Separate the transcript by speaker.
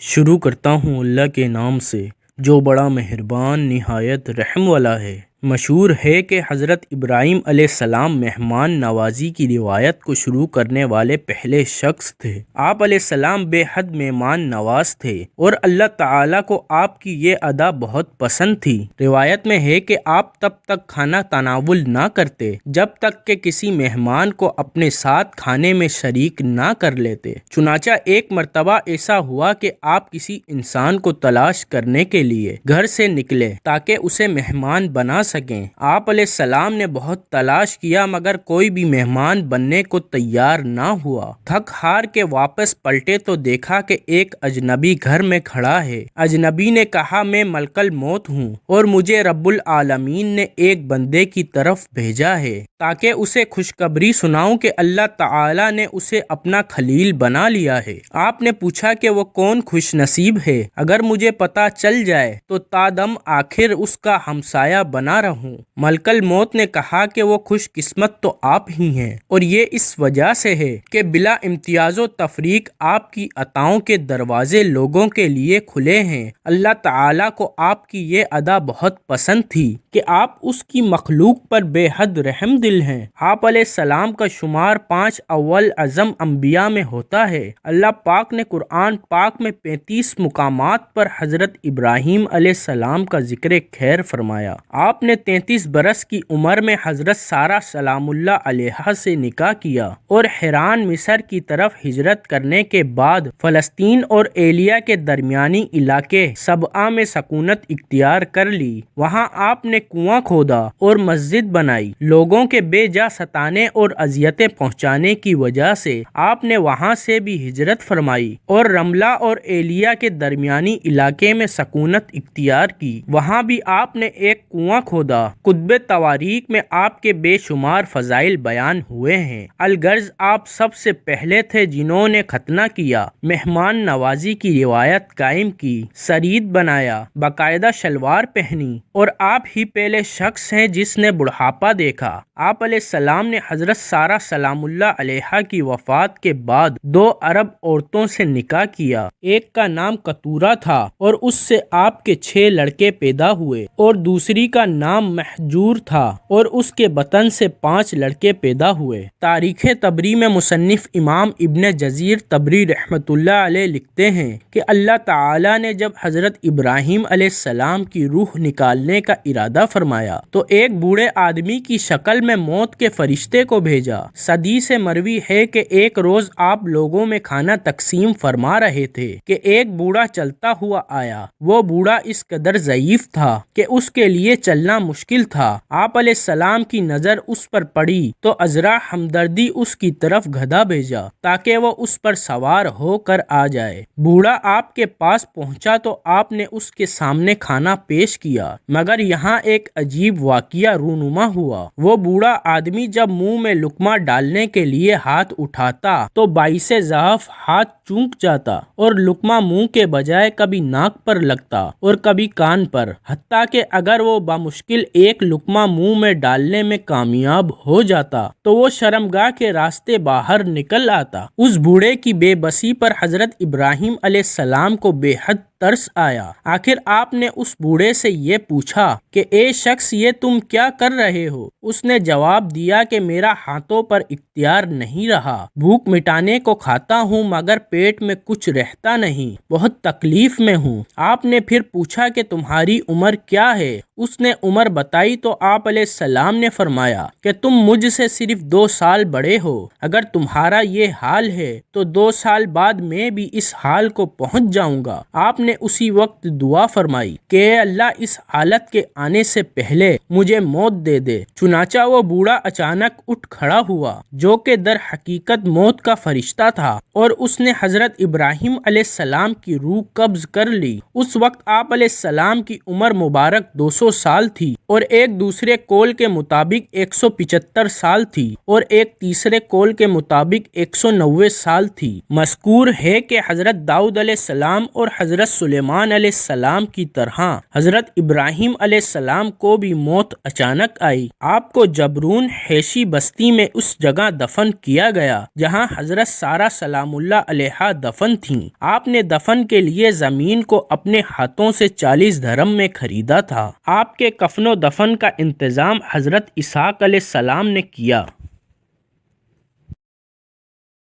Speaker 1: شروع کرتا ہوں اللہ کے نام سے جو بڑا مہربان نہایت رحم والا ہے۔ مشہور ہے کہ حضرت ابراہیم علیہ السلام مہمان نوازی کی روایت کو شروع کرنے والے پہلے شخص تھے۔ آپ علیہ السلام بے حد مہمان نواز تھے اور اللہ تعالیٰ کو آپ کی یہ ادا بہت پسند تھی۔ روایت میں ہے کہ آپ تب تک کھانا تناول نہ کرتے جب تک کہ کسی مہمان کو اپنے ساتھ کھانے میں شریک نہ کر لیتے۔ چنانچہ ایک مرتبہ ایسا ہوا کہ آپ کسی انسان کو تلاش کرنے کے لیے گھر سے نکلے تاکہ اسے مہمان بنا سکیں۔ آپ علیہ السلام نے بہت تلاش کیا مگر کوئی بھی مہمان بننے کو تیار نہ ہوا۔ تھک ہار کے واپس پلٹے تو دیکھا کہ ایک اجنبی گھر میں کھڑا ہے۔ اجنبی نے کہا میں ملک الموت ہوں اور مجھے رب العالمین نے ایک بندے کی طرف بھیجا ہے تاکہ اسے خوشخبری سناؤں کہ اللہ تعالیٰ نے اسے اپنا خلیل بنا لیا ہے۔ آپ نے پوچھا کہ وہ کون خوش نصیب ہے، اگر مجھے پتا چل جائے تو تادم آخر اس کا ہمسایہ بنا رہوں۔ ملک الموت نے کہا کہ وہ خوش قسمت تو آپ ہی ہیں، اور یہ اس وجہ سے ہے کہ بلا امتیاز و تفریق آپ کی عطاؤں کے دروازے لوگوں کے لیے کھلے ہیں۔ اللہ تعالیٰ کو آپ کی یہ ادا بہت پسند تھی کہ آپ اس کی مخلوق پر بے حد رحم دل ہیں۔ آپ علیہ السلام کا شمار 5 اول اعظم انبیاء میں ہوتا ہے۔ اللہ پاک نے قرآن پاک میں 35 مقامات پر حضرت ابراہیم علیہ السلام کا ذکر خیر فرمایا۔ آپ نے 33 برس کی عمر میں حضرت سارہ سلام اللہ علیہا سے نکاح کیا اور حران مصر کی طرف ہجرت کرنے کے بعد فلسطین اور ایلیا کے درمیانی علاقے سبعہ میں سکونت اختیار کر لی۔ وہاں آپ نے کنواں کھودا اور مسجد بنائی۔ لوگوں کے بے جا ستانے اور اذیتیں پہنچانے کی وجہ سے آپ نے وہاں سے بھی ہجرت فرمائی اور رملہ اور ایلیا کے درمیانی علاقے میں سکونت اختیار کی۔ وہاں بھی آپ نے ایک کنواں کھودا۔ کتب تواریخ میں آپ کے بے شمار فضائل بیان ہوئے ہیں۔ الغرض آپ سب سے پہلے تھے جنہوں نے ختنہ کیا، مہمان نوازی کی روایت قائم کی، سرید بنایا، باقاعدہ شلوار پہنی، اور آپ ہی پہلے شخص ہیں جس نے بڑھاپا دیکھا۔ آپ علیہ السلام نے حضرت سارہ سلام اللہ علیہا کی وفات کے بعد 2 عرب عورتوں سے نکاح کیا۔ ایک کا نام قطورہ تھا اور اس سے آپ کے 6 لڑکے پیدا ہوئے، اور دوسری کا نام محجور تھا اور اس کے بطن سے 5 لڑکے پیدا ہوئے۔ تاریخ طبری میں مصنف امام ابن جزیر طبری رحمۃ اللہ علیہ لکھتے ہیں کہ اللہ تعالیٰ نے جب حضرت ابراہیم علیہ السلام کی روح نکالنے کا ارادہ فرمایا تو ایک بوڑھے آدمی کی شکل میں موت کے فرشتے کو بھیجا۔ صدی سے مروی ہے کہ ایک روز آپ لوگوں میں کھانا تقسیم فرما رہے تھے کہ ایک بوڑھا چلتا ہوا آیا۔ وہ بوڑھا اس قدر ضعیف تھا کہ اس کے لیے چلنا مشکل تھا۔ آپ علیہ السلام کی نظر اس پر پڑی تو عذرا ہمدردی اس کی طرف گدھا بھیجا تاکہ وہ اس پر سوار ہو کر آ جائے۔ بوڑھا آپ کے پاس پہنچا تو آپ نے اس کے سامنے کھانا پیش کیا، مگر یہاں ایک عجیب واقعہ رونما ہوا۔ وہ بوڑھا آدمی جب منہ میں لقمہ ڈالنے کے لیے ہاتھ اٹھاتا تو باعث ضعف ہاتھ چونک جاتا اور لقمہ منہ کے بجائے کبھی ناک پر لگتا اور کبھی کان پر، حتیٰ کہ اگر وہ بمشکل ایک لقمہ منہ میں ڈالنے میں کامیاب ہو جاتا تو وہ شرمگاہ کے راستے باہر نکل آتا۔ اس بوڑھے کی بے بسی پر حضرت ابراہیم علیہ السلام کو بے حد ترس آیا۔ آخر آپ نے اس بوڑھے سے یہ پوچھا کہ اے شخص، یہ تم کیا کر رہے ہو؟ اس نے جواب دیا کہ میرا ہاتھوں پر اختیار نہیں رہا، بھوک مٹانے کو کھاتا ہوں مگر پیٹ میں کچھ رہتا نہیں، بہت تکلیف میں ہوں۔ آپ نے پھر پوچھا کہ تمہاری عمر کیا ہے؟ اس نے عمر بتائی تو آپ علیہ السلام نے فرمایا کہ تم مجھ سے صرف 2 سال بڑے ہو۔ اگر تمہارا یہ حال ہے تو 2 سال بعد میں بھی اس حال کو پہنچ جاؤں گا۔ آپ نے اسی وقت دعا فرمائی کہ اے اللہ، اس حالت کے آنے سے پہلے مجھے موت دے دے۔ چنانچہ وہ بوڑھا اچانک اٹھ کھڑا ہوا جو کہ در حقیقت موت کا فرشتہ تھا، اور اس نے حضرت ابراہیم علیہ السلام کی روح قبض کر لی۔ اس وقت آپ علیہ السلام کی عمر مبارک 200 سال تھی اور ایک دوسرے قول کے مطابق 175 سال تھی اور ایک تیسرے قول کے مطابق 190 سال تھی۔ مذکور ہے کہ حضرت داؤد علیہ السلام اور حضرت سلیمان علیہ السلام کی طرح حضرت ابراہیم علیہ السلام کو بھی موت اچانک آئی۔ آپ کو جبرون حیشی بستی میں اس جگہ دفن کیا گیا جہاں حضرت سارہ سلام اللہ علیہا دفن تھیں۔ آپ نے دفن کے لیے زمین کو اپنے ہاتھوں سے 40 درہم میں خریدا تھا۔ آپ کے کفن و دفن کا انتظام حضرت اسحاق علیہ السلام نے کیا۔